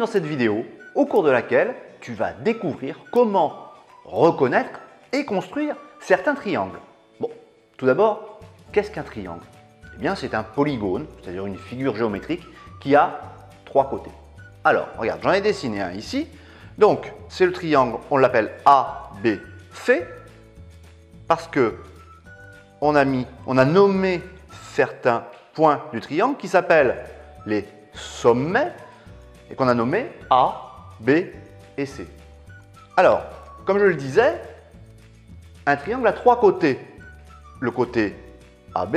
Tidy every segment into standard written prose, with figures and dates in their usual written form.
dans cette vidéo au cours de laquelle tu vas découvrir comment reconnaître et construire certains triangles. Bon, tout d'abord, qu'est-ce qu'un triangle? Eh bien, c'est un polygone, c'est-à-dire une figure géométrique qui a 3 côtés. Alors, regarde, j'en ai dessiné un ici. Donc, c'est le triangle, on l'appelle ABC, parce que on a nommé certains points du triangle qui s'appellent les sommets et qu'on a nommés A, B et C. Alors, comme je le disais, un triangle a 3 côtés. Le côté AB,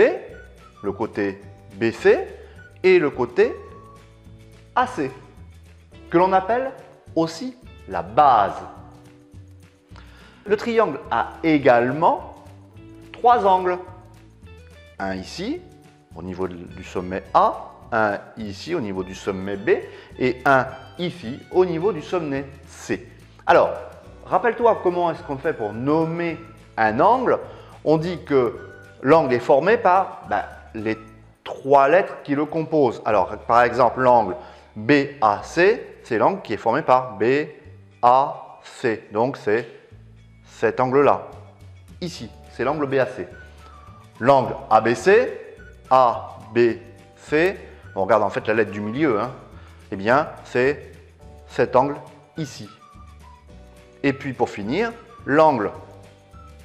le côté BC et le côté AC, que l'on appelle aussi la base. Le triangle a également 3 angles. Un ici, au niveau du sommet A, un ici au niveau du sommet B et un ici au niveau du sommet C. Alors, rappelle-toi comment est-ce qu'on fait pour nommer un angle. On dit que l'angle est formé par les 3 lettres qui le composent. Alors, par exemple, l'angle BAC, c'est l'angle qui est formé par BAC. Donc, c'est cet angle-là. Ici, c'est l'angle BAC. L'angle ABC, ABC, on regarde en fait la lettre du milieu, eh bien, c'est cet angle ici. Et puis, pour finir, l'angle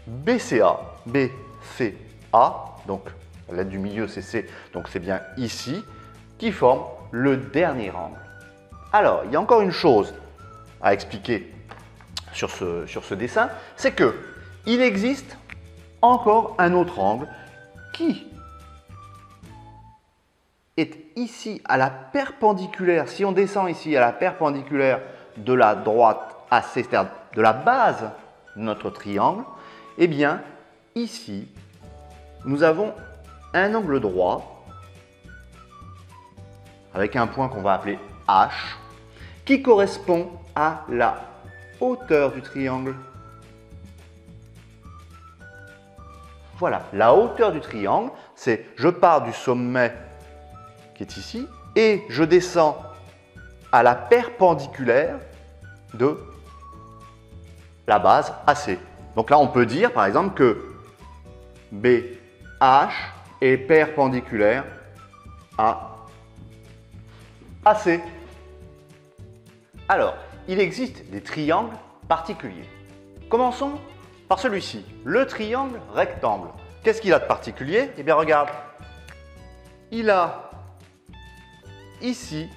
BCA, BCA, donc la lettre du milieu c'est C, donc c'est bien ici, qui forme le dernier angle. Alors, il y a encore une chose à expliquer sur ce dessin, c'est que il existe encore un autre angle qui est ici à la perpendiculaire. Si on descend ici à la perpendiculaire de la droite AC, c'est-à-dire de la base de notre triangle, eh bien, ici, nous avons un angle droit avec un point qu'on va appeler H qui correspond à la hauteur du triangle. Voilà, la hauteur du triangle, c'est je pars du sommet qui est ici et je descends à la perpendiculaire de la base AC. Donc là, on peut dire par exemple que BH est perpendiculaire à AC. Alors, il existe des triangles particuliers. Commençons par celui-ci, le triangle rectangle. Qu'est-ce qu'il a de particulier? Eh bien, regarde, il a ici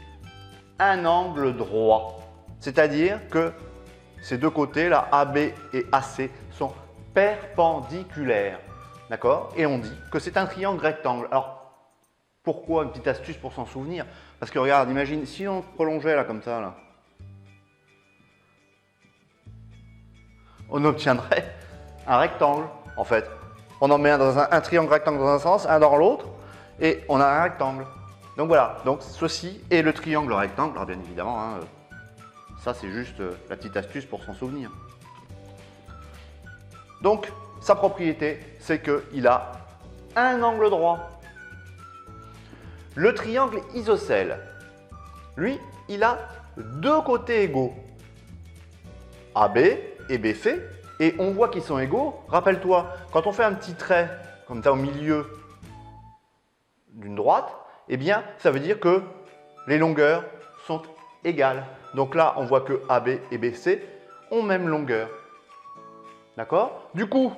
un angle droit, c'est-à-dire que ces deux côtés, là, AB et AC, sont perpendiculaires. D'accord? Et on dit que c'est un triangle rectangle. Alors, pourquoi? Une petite astuce pour s'en souvenir. Parce que regarde, imagine, si on prolongeait là comme ça, là, on obtiendrait un rectangle, en fait. On en met un triangle rectangle dans un sens, un dans l'autre, et on a un rectangle. Donc voilà, donc ceci est le triangle rectangle. Alors bien évidemment, ça c'est juste la petite astuce pour s'en souvenir. Donc, sa propriété, c'est qu'il a un angle droit. Le triangle isocèle, lui, il a 2 côtés égaux, AB et BC, et on voit qu'ils sont égaux. Rappelle-toi, quand on fait un petit trait comme ça au milieu d'une droite, eh bien, ça veut dire que les longueurs sont égales. Donc là, on voit que AB et BC ont même longueur. D'accord? Du coup,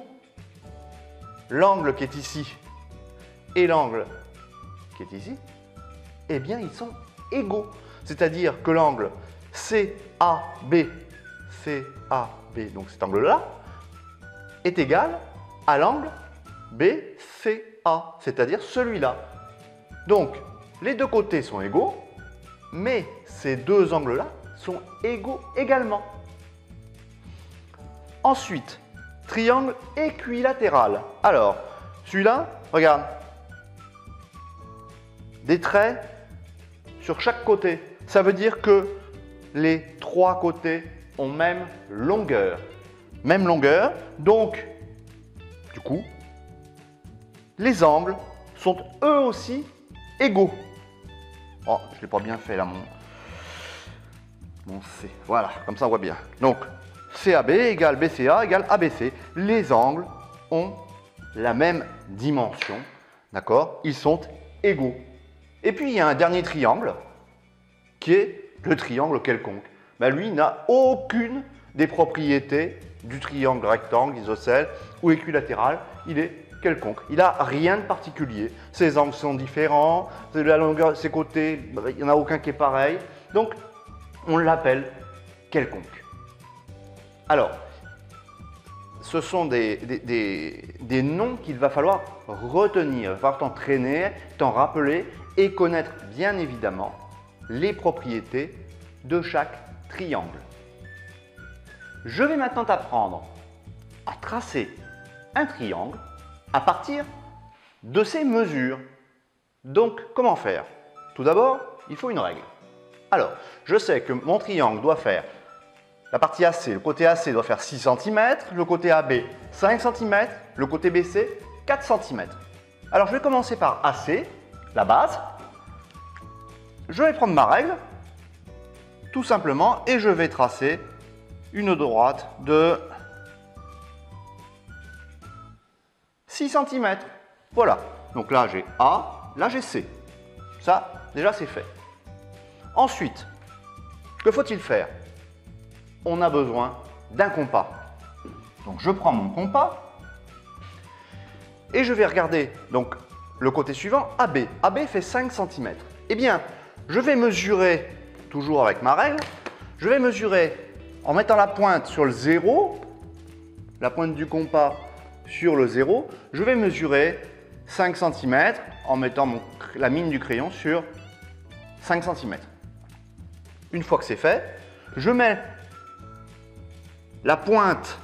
l'angle qui est ici et l'angle qui est ici, eh bien, ils sont égaux. C'est-à-dire que l'angle CAB, donc cet angle-là, est égal à l'angle BCA, c'est-à-dire celui-là. Donc, les deux côtés sont égaux, mais ces deux angles-là sont égaux également. Ensuite, triangle équilatéral. Alors, celui-là, regarde, des traits sur chaque côté. Ça veut dire que les 3 côtés ont même longueur. Même longueur, donc, du coup, les angles sont eux aussi égaux. Oh, je ne l'ai pas bien fait là, mon C. Voilà, comme ça on voit bien. Donc, CAB égale BCA égale ABC. Les angles ont la même dimension, d'accord? Ils sont égaux. Et puis, il y a un dernier triangle, qui est le triangle quelconque. Ben, lui n'a aucune des propriétés du triangle rectangle, isocèle ou équilatéral. Il est quelconque. Il n'a rien de particulier. Ses angles sont différents, la longueur, ses côtés, il n'y en a aucun qui est pareil. Donc, on l'appelle quelconque. Alors, ce sont des noms qu'il va falloir retenir. Il va falloir t'entraîner, t'en rappeler et connaître bien évidemment les propriétés de chaque triangle. Je vais maintenant t'apprendre à tracer un triangle à partir de ses mesures. Donc, comment faire? Tout d'abord, il faut une règle. Alors, je sais que mon triangle doit faire, la partie AC, le côté AC doit faire 6 cm, le côté AB 5 cm, le côté BC 4 cm. Alors, je vais commencer par AC, la base. Je vais prendre ma règle, tout simplement, et je vais tracer une droite de 6 cm. Voilà. Donc là, j'ai A, là, j'ai C. Ça, déjà, c'est fait. Ensuite, que faut-il faire? On a besoin d'un compas. Donc, je prends mon compas et je vais regarder donc, le côté suivant, AB. AB fait 5 cm. Eh bien, je vais mesurer, toujours avec ma règle, je vais mesurer en mettant la pointe sur le 0, la pointe du compas sur le 0, je vais mesurer 5 cm en mettant la mine du crayon sur 5 cm. Une fois que c'est fait, je mets la pointe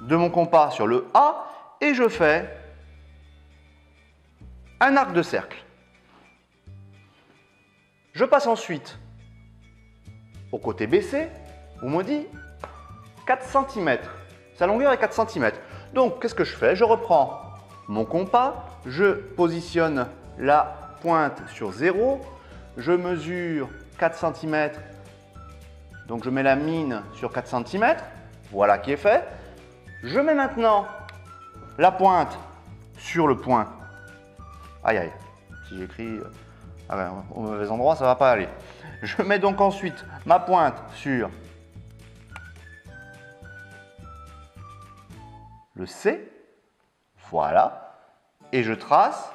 de mon compas sur le A et je fais un arc de cercle. Je passe ensuite au côté BC, où on me dit 4 cm. Sa longueur est 4 cm. Donc, qu'est-ce que je fais? Je reprends mon compas, je positionne la pointe sur 0, je mesure 4 cm, donc je mets la mine sur 4 cm, voilà qui est fait. Je mets maintenant la pointe sur le point. Aïe aïe, si j'écris au mauvais endroit, ça ne va pas aller. Je mets donc ensuite ma pointe sur le C, voilà, et je trace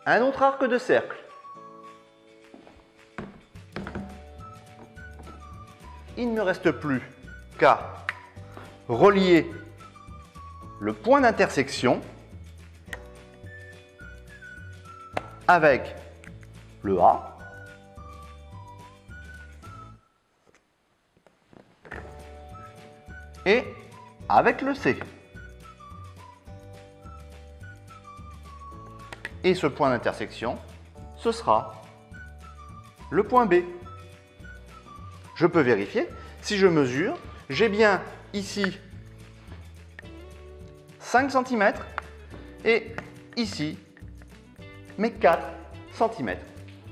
un autre arc de cercle. Il ne me reste plus qu'à relier le point d'intersection avec le A et avec le C. Et ce point d'intersection, ce sera le point B. Je peux vérifier, si je mesure, j'ai bien ici 5 cm et ici mes 4 cm.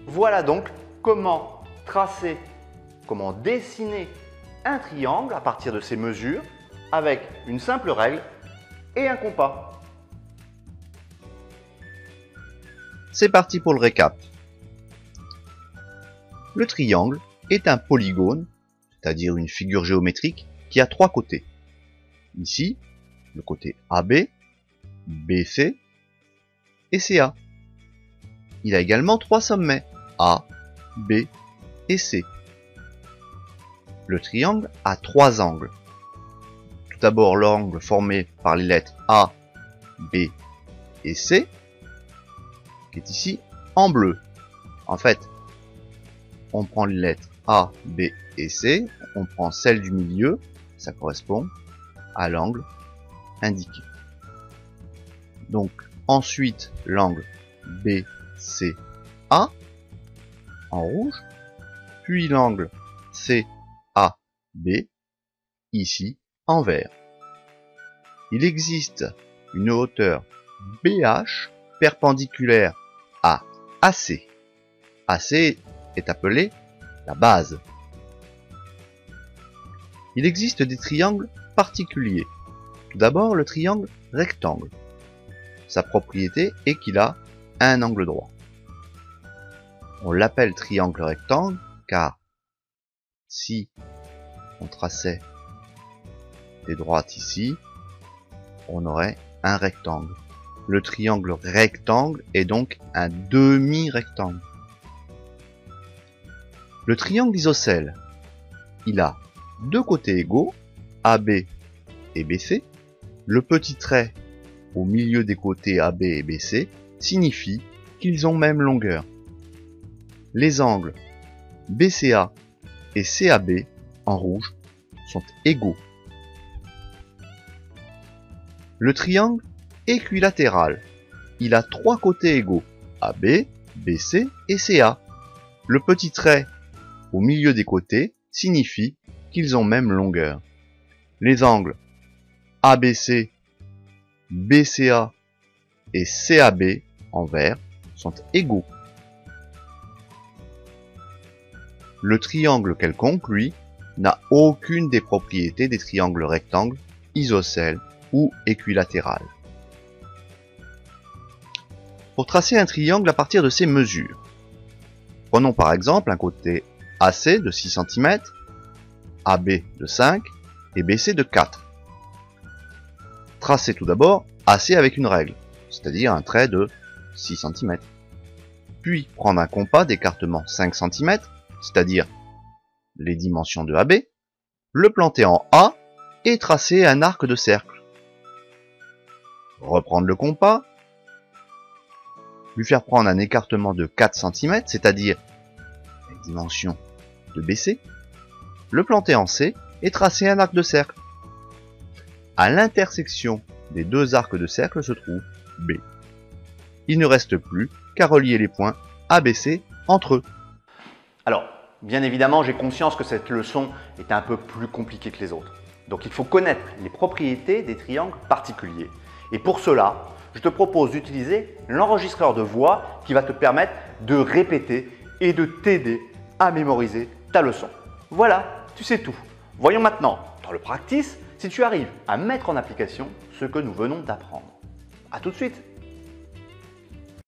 Voilà donc comment tracer, comment dessiner un triangle à partir de ces mesures avec une simple règle et un compas. C'est parti pour le récap. Le triangle est un polygone, c'est-à-dire une figure géométrique qui a 3 côtés. Ici, le côté AB, BC et CA. Il a également 3 sommets, A, B et C. Le triangle a 3 angles. Tout d'abord l'angle formé par les lettres A, B et C, qui est ici en bleu. En fait, on prend les lettres A, B et C, on prend celle du milieu, ça correspond à l'angle indiqué. Donc ensuite l'angle BCA en rouge, puis l'angle CAB ici en vert. Il existe une hauteur BH perpendiculaire à AC. AC est appelé la base. Il existe des triangles particuliers. Tout d'abord, le triangle rectangle. Sa propriété est qu'il a un angle droit. On l'appelle triangle rectangle car si on traçait des droites ici, on aurait un rectangle. Le triangle rectangle est donc un demi-rectangle. Le triangle isocèle, il a deux côtés égaux, AB et BC. Le petit trait au milieu des côtés AB et BC signifie qu'ils ont même longueur. Les angles BCA et CAB en rouge sont égaux. Le triangle équilatéral, il a trois côtés égaux, AB, BC et CA. Le petit trait au milieu des côtés signifie qu'ils ont même longueur. Les angles ABC, BCA et CAB en vert sont égaux. Le triangle quelconque, lui, n'a aucune des propriétés des triangles rectangles, isocèles ou équilatérales. Pour tracer un triangle à partir de ses mesures, prenons par exemple un côté AC de 6 cm, AB de 5 et BC de 4. Tracez tout d'abord AC avec une règle, c'est-à-dire un trait de 6 cm. Puis prendre un compas d'écartement 5 cm, c'est-à-dire les dimensions de AB, le planter en A et tracer un arc de cercle. Reprendre le compas, lui faire prendre un écartement de 4 cm, c'est-à-dire les dimensions de BC, le planter en C et tracer un arc de cercle. À l'intersection des deux arcs de cercle se trouve B. Il ne reste plus qu'à relier les points ABC entre eux. Alors, bien évidemment, j'ai conscience que cette leçon est un peu plus compliquée que les autres. Donc il faut connaître les propriétés des triangles particuliers. Et pour cela, je te propose d'utiliser l'enregistreur de voix qui va te permettre de répéter et de t'aider à mémoriser ta leçon. Voilà, tu sais tout. Voyons maintenant dans le practice si tu arrives à mettre en application ce que nous venons d'apprendre. À tout de suite!